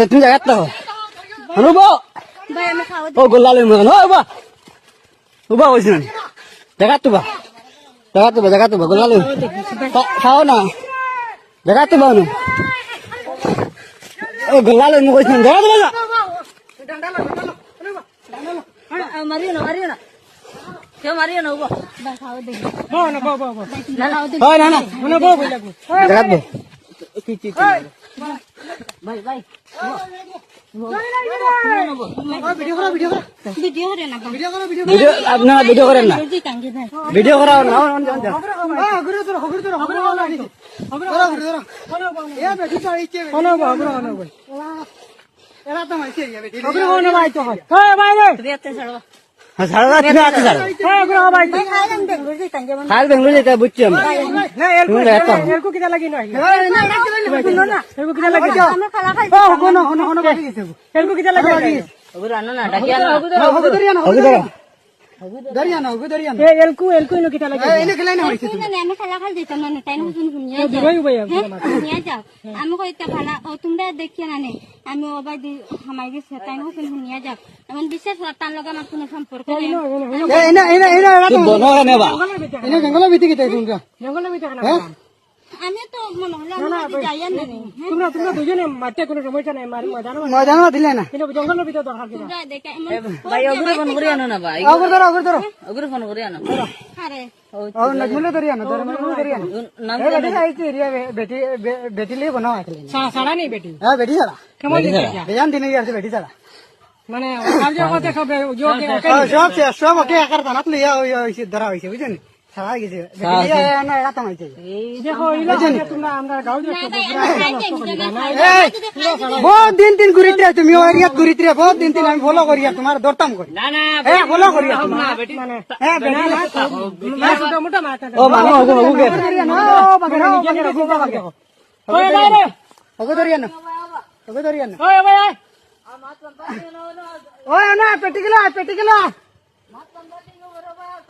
তুমি জায়গা গোল্লা লই জায়গা গোল্লা লই খাও না জায়গা তো বানো গোল্লা লই মোক কইছেন জায়গা তো মারিও না কেউ মারিও না উবো জায়গা তো আপনারা ভিডিও করেন না ভিডিও করা খাল বেঙ্গলোর যেতে বুঝছি তোমরা দেখিয়ে না আমি ওবাই হামাই গেছে তাই না শুনিয়া যাও এমন বিশ্বাস তার লগে আমার কোনো সম্পর্ক জঙ্গলের ভিতরে আমি তো মনে হলো যাইয়া নেই তোমরা দুজনে মারতে কোনো সমস্যা নাই ময়দানও দিলে না কিন্তু জঙ্গলের ভিতরে দরকার কি তোমরা দেখে ভাই ওগুলো ফোন করে আনো না ভাই ধরো ওগুলো ফোন করে আনো আরে নজমুলে ধরিয়ানো বেটি লিয়ে বনাও আছে সাড়া নেই বেটি হ্যাঁ বেটি ছাড়া কেমন বেজান দিনে গিয়ে বেটি ছাড়া মানে সব ওকে একার থানাত লইয়া ধরা হয়েছে বুঝছেন ছাড়া গেছে দেখো তোমরা আমরা গাঁও বহুত দিন ঘুরিতে তুমি এরিয়াত ঘুরিতে বহুত দিন আমি ফলো করি তোমার দরতাম করি ফলো করি মোটা মাথা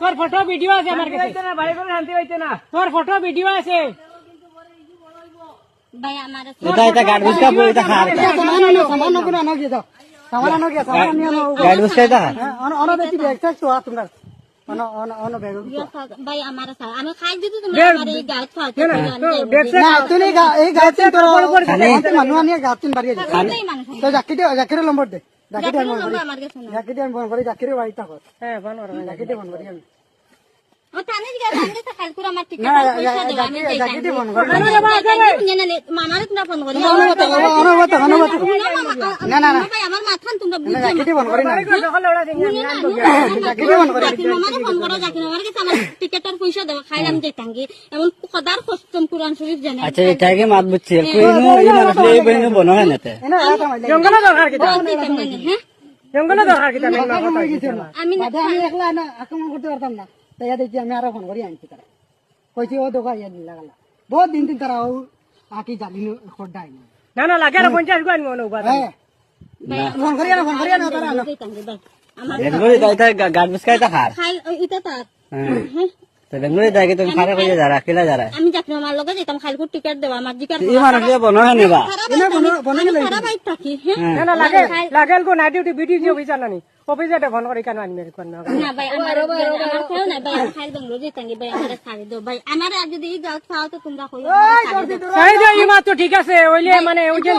তোর ফটো ভিডিও আছে আমার কাছে তোর ফটো ভিডিও আছে ভাই আমার ভাই আমার আমি খাই দিতে তোমরা আমার এই গাছ মানুষ আনিয়ে গাছ বাড়িয়ে জাকিরে নম্বর দে জাকিরে আমি ফোন করি জাকিরে বাড়ি থাকো হ্যাঁ জাকিরে ফোন করি আমি আমার টিকেট আমার মাথান তোমরা টিকেটের পয়সা দেওয়া খাইলাম যেতাঙ্গি এমন সদার কষ্টম কোরআন শরীফ জানে আচ্ছা এটাকে মাত বুঝছি জঙ্গলে দরকার কি জঙ্গলে দরকার কি আমি একলা না আক্রমণ করতে পারতাম না তাই দেখি আমি আরো ফোন করি আনছি তারা কইছি ও দোকান ইয়ে লাগালা বহুত দিন তারা ও আকি জালি খোড্ডাই না লাগে আর 50 গো আনবো না ফোন করি না তারা বেঙ্গলি দাইতা গাড বিস্কাই তা খার খাই এটা তার তো বেঙ্গলি দাইকে তুমি খারে কইয়া যারা কিলা যারা আমি যাক না আমার লগে যেতাম খাইলপুর টিকেট দেওয়া আমার জিকার ই মানুষ যে বনয় নেবা সারা বাইক থাকি না লাগে গো না ডিউটি বিডি যে অফিসার নানি অফিসারটা ফোন করে কেন আনবে কোন না ভাই আমার খাও না ভাই খাইল বেঙ্গলো যেতাঙ্গি ভাই আমার ছাড়ি দাও ভাই আমার যদি এই গাছ খাও তো তোমরা কইও সাইজ এই মাত্র ঠিক আছে ওইলে মানে ওই যে